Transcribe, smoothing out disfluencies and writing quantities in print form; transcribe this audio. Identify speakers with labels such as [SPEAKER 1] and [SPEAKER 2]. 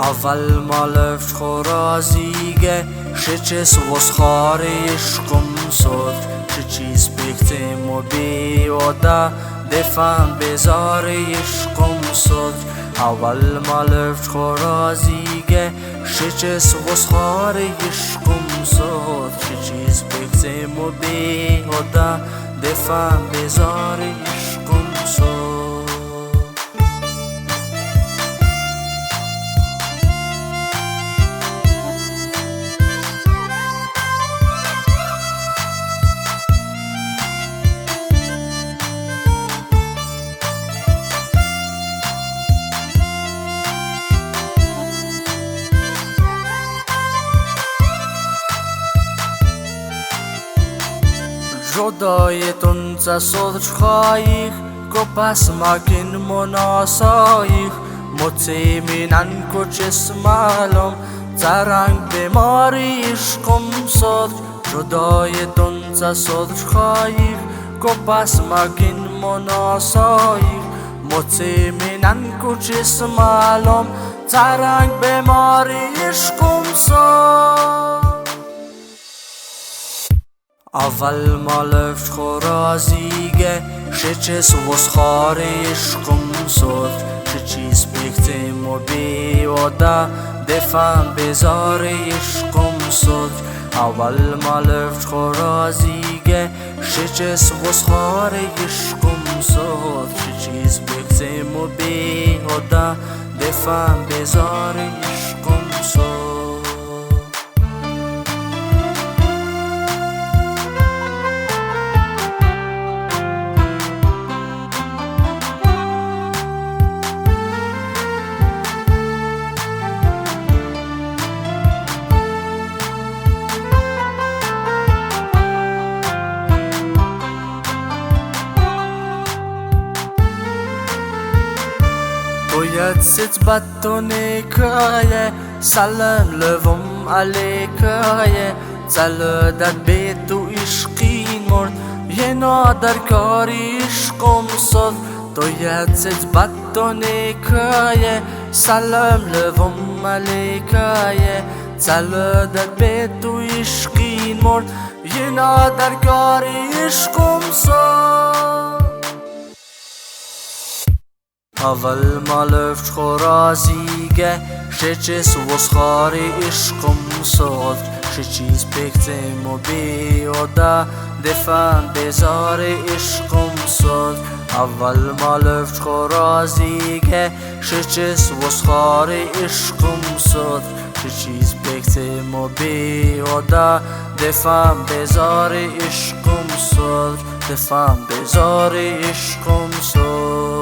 [SPEAKER 1] اول مالفت خورازیگه شه چس وسخار عشقم سد شه چیز بکتم و بیادا دفن بزار عشقم سد اول مالفت خورازیگه شه چس وسخار عشقم سد شه چیز بکتم و بیادا دفن بزار عشقم سد جدایتون صدر خواهی کپس مکن مناسایی مطمئنن کچس معلوم ترنگ بیماری عشقم صدر جدایتون صدر خواهی کپس مکن مناسایی مطمئنن کچس معلوم ترنگ بیماری عشقم صدر اول مالفت خورازیگه شه چس وسخار عشقم سد شه چیز بکتم و بیادا دفن بزار عشقم سد اول مالفت خورازیگه شه چس وسخار عشقم سد شه چیز بکتم و بیادا دفن بزار عشقم سد باید ست بدتونه که سلام لوم علیکه زل در بیت و عشقین مرد یه نادر کاری عشقم صد باید ست بدتونه که سلام لوم علیکه زل در بیت و عشقین مرد یه نادر کاری عشقم صد اول مالفت خورازیگه شه چس وسخار عشقم سد شه چیز بکتم و بیادا دفن بزار عشقم سد اول مالفت خورازیگه شه چس وسخار عشقم سد شه چیز بکتم و بیادا دفن بزار عشقم سد دفن بزار عشقم سد